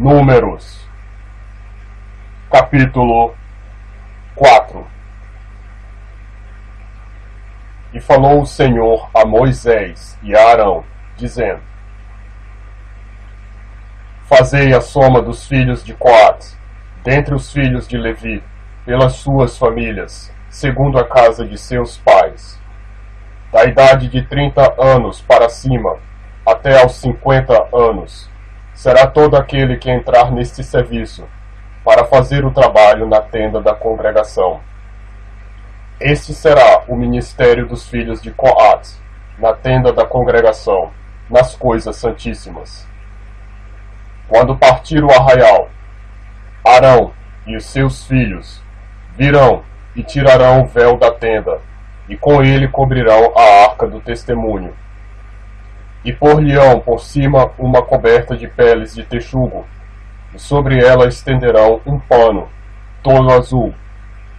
Números, capítulo 4. E falou o Senhor a Moisés e a Arão, dizendo: Fazei a soma dos filhos de Coate, dentre os filhos de Levi, pelas suas famílias, segundo a casa de seus pais, da idade de 30 anos para cima, até aos 50 anos, será todo aquele que entrar neste serviço, para fazer o trabalho na tenda da congregação. Este será o ministério dos filhos de Coate, na tenda da congregação, nas coisas santíssimas. Quando partir o arraial, Arão e os seus filhos virão e tirarão o véu da tenda, e com ele cobrirão a arca do testemunho. E por-lhe-ão por cima uma coberta de peles de texugo, e sobre ela estenderão um pano, todo azul,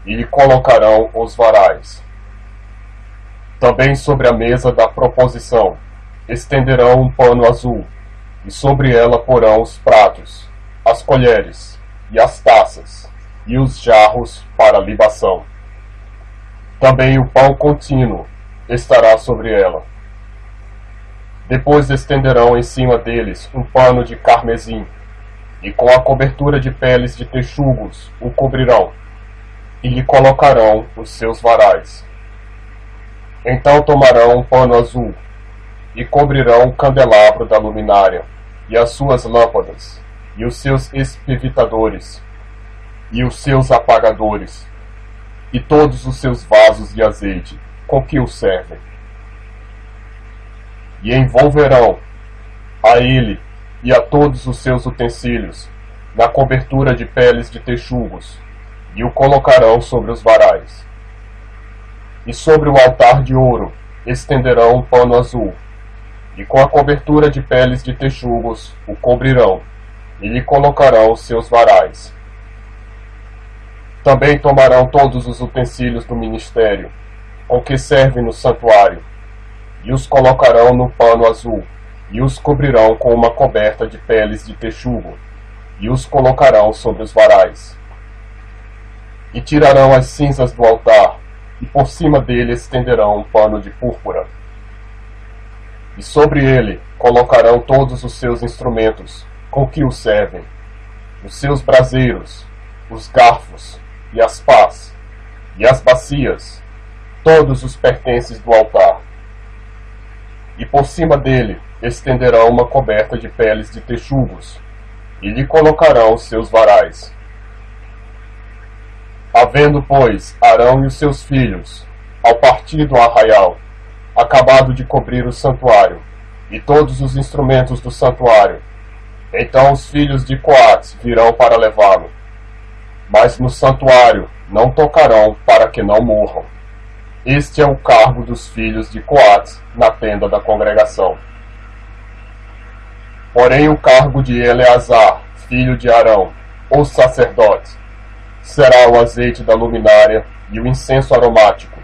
e lhe colocarão os varais. Também sobre a mesa da proposição estenderão um pano azul, e sobre ela porão os pratos, as colheres, e as taças, e os jarros para libação. Também o pão contínuo estará sobre ela. Depois estenderão em cima deles um pano de carmesim, e com a cobertura de peles de texugos o cobrirão, e lhe colocarão os seus varais. Então tomarão um pano azul, e cobrirão o candelabro da luminária, e as suas lâmpadas, e os seus espevitadores, e os seus apagadores, e todos os seus vasos de azeite, com que o servem. E envolverão a ele e a todos os seus utensílios na cobertura de peles de texugos, e o colocarão sobre os varais. E sobre o altar de ouro estenderão um pano azul, e com a cobertura de peles de texugos o cobrirão, e lhe colocarão os seus varais. Também tomarão todos os utensílios do ministério, com que servem no santuário, e os colocarão no pano azul, e os cobrirão com uma coberta de peles de texugo, e os colocarão sobre os varais. E tirarão as cinzas do altar, e por cima dele estenderão um pano de púrpura. E sobre ele colocarão todos os seus instrumentos, com que o servem, os seus braseiros, os garfos, e as pás, e as bacias, todos os pertences do altar. E por cima dele estenderão uma coberta de peles de texugos, e lhe colocarão os seus varais. Havendo, pois, Arão e os seus filhos, ao partir do arraial, acabado de cobrir o santuário, e todos os instrumentos do santuário, então os filhos de Coate virão para levá-lo. Mas no santuário não tocarão, para que não morram. Este é o cargo dos filhos de Coate na tenda da congregação. Porém o cargo de Eleazar, filho de Arão, o sacerdote, será o azeite da luminária e o incenso aromático,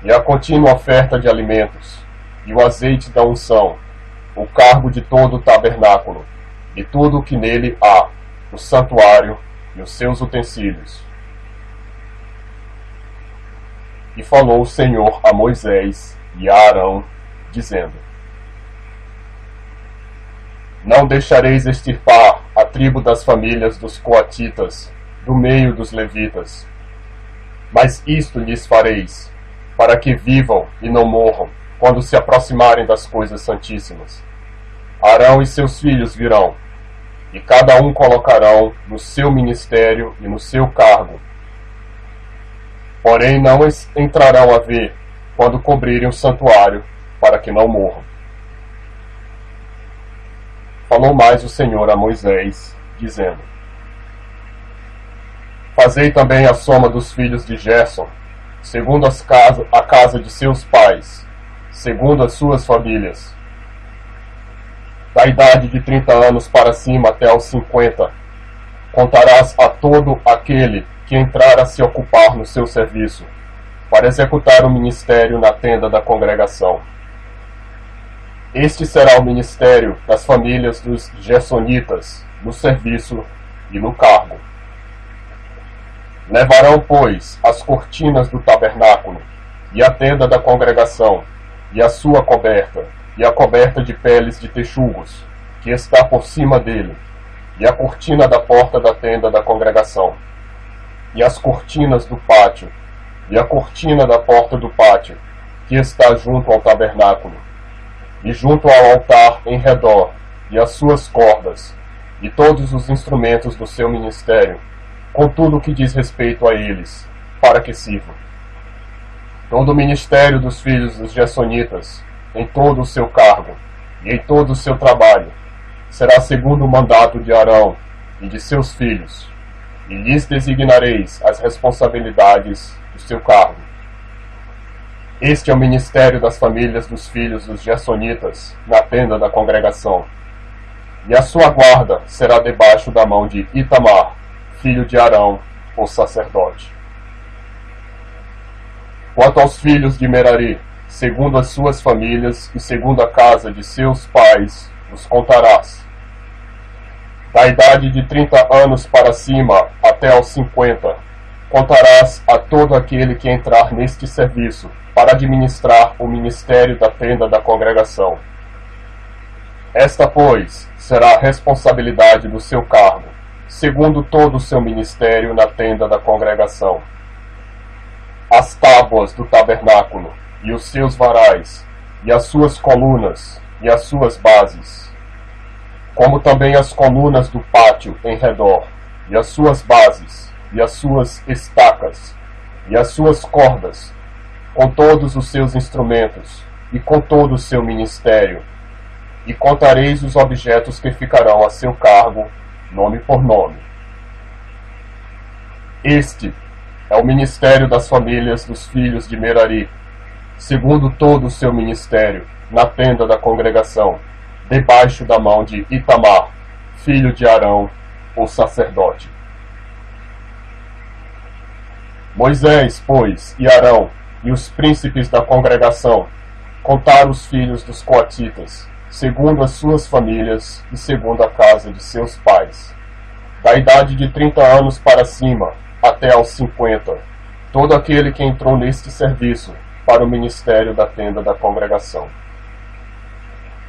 e a contínua oferta de alimentos, e o azeite da unção, o cargo de todo o tabernáculo, e tudo o que nele há, o santuário e os seus utensílios. E falou o Senhor a Moisés e a Arão, dizendo: Não deixareis extirpar a tribo das famílias dos coatitas do meio dos levitas, mas isto lhes fareis, para que vivam e não morram, quando se aproximarem das coisas santíssimas. Arão e seus filhos virão, e cada um colocarão no seu ministério e no seu cargo. Porém não entrarão a ver, quando cobrirem o santuário, para que não morram. Falou mais o Senhor a Moisés, dizendo: Fazei também a soma dos filhos de Gerson, segundo a casa de seus pais, segundo as suas famílias, da idade de 30 anos para cima até aos 50, contarás a todo aquele que entrar a se ocupar no seu serviço, para executar o ministério na tenda da congregação. Este será o ministério das famílias dos gersonitas, no serviço e no cargo. Levarão, pois, as cortinas do tabernáculo, e a tenda da congregação, e a sua coberta, e a coberta de peles de texugos, que está por cima dele, e a cortina da porta da tenda da congregação, e as cortinas do pátio, e a cortina da porta do pátio, que está junto ao tabernáculo, e junto ao altar em redor, e as suas cordas, e todos os instrumentos do seu ministério, com tudo o que diz respeito a eles, para que sirvam. Todo o ministério dos filhos dos gersonitas, em todo o seu cargo, e em todo o seu trabalho, será segundo o mandato de Arão e de seus filhos, e lhes designareis as responsabilidades do seu cargo. Este é o ministério das famílias dos filhos dos gersonitas, na tenda da congregação. E a sua guarda será debaixo da mão de Itamar, filho de Arão, o sacerdote. Quanto aos filhos de Merari, segundo as suas famílias e segundo a casa de seus pais, os contarás. Da idade de 30 anos para cima até aos 50, contarás a todo aquele que entrar neste serviço, para administrar o ministério da tenda da congregação. Esta, pois, será a responsabilidade do seu cargo, segundo todo o seu ministério na tenda da congregação. As tábuas do tabernáculo, e os seus varais, e as suas colunas, e as suas bases, como também as colunas do pátio em redor, e as suas bases, e as suas estacas, e as suas cordas, com todos os seus instrumentos, e com todo o seu ministério, e contareis os objetos que ficarão a seu cargo, nome por nome. Este é o ministério das famílias dos filhos de Merari, segundo todo o seu ministério, na tenda da congregação, debaixo da mão de Itamar, filho de Arão, o sacerdote. Moisés, pois, e Arão, e os príncipes da congregação, contaram os filhos dos coatitas, segundo as suas famílias e segundo a casa de seus pais, da idade de 30 anos para cima, até aos 50, todo aquele que entrou neste serviço para o ministério da tenda da congregação.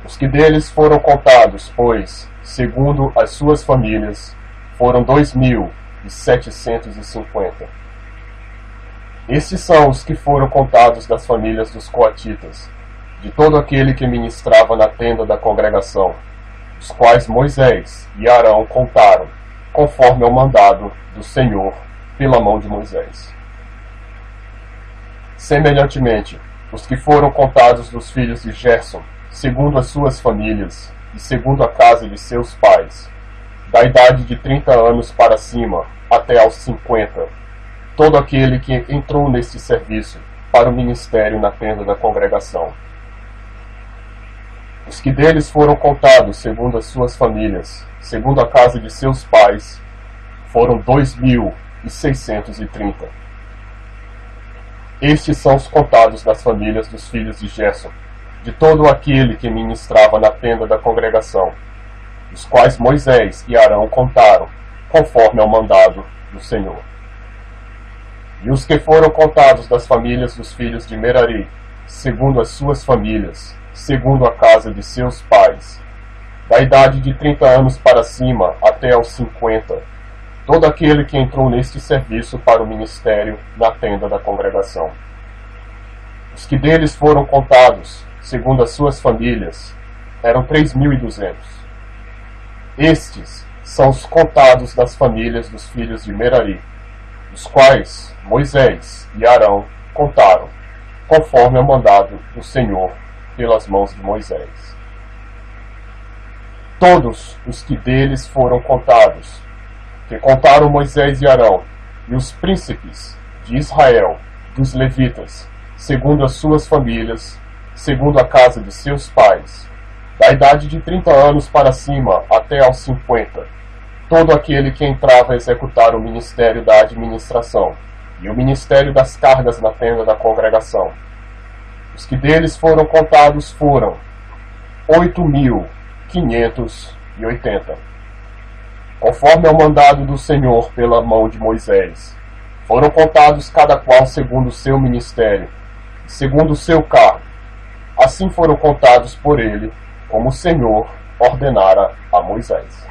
Os que deles foram contados, pois, segundo as suas famílias, foram 2.750. Estes são os que foram contados das famílias dos coatitas, de todo aquele que ministrava na tenda da congregação, os quais Moisés e Arão contaram, conforme ao mandado do Senhor, pela mão de Moisés. Semelhantemente, os que foram contados dos filhos de Gerson, segundo as suas famílias, e segundo a casa de seus pais, da idade de 30 anos para cima, até aos 50, todo aquele que entrou neste serviço para o ministério na tenda da congregação. Os que deles foram contados segundo as suas famílias, segundo a casa de seus pais, foram 2.630. Estes são os contados das famílias dos filhos de Gerson, de todo aquele que ministrava na tenda da congregação, os quais Moisés e Arão contaram, conforme ao mandado do Senhor. E os que foram contados das famílias dos filhos de Merari, segundo as suas famílias, segundo a casa de seus pais, da idade de 30 anos para cima até aos 50, todo aquele que entrou neste serviço para o ministério na tenda da congregação. Os que deles foram contados, segundo as suas famílias, eram 3.200. Estes são os contados das famílias dos filhos de Merari, os quais Moisés e Arão contaram, conforme ao mandado do Senhor, pelas mãos de Moisés. Todos os que deles foram contados, que contaram Moisés e Arão, e os príncipes de Israel, dos levitas, segundo as suas famílias, segundo a casa de seus pais, da idade de 30 anos para cima até aos 50, todo aquele que entrava a executar o ministério da administração e o ministério das cargas na tenda da congregação. Os que deles foram contados foram 8.580, conforme ao mandado do Senhor pela mão de Moisés. Foram contados cada qual segundo o seu ministério, segundo o seu cargo. Assim foram contados por ele, como o Senhor ordenara a Moisés.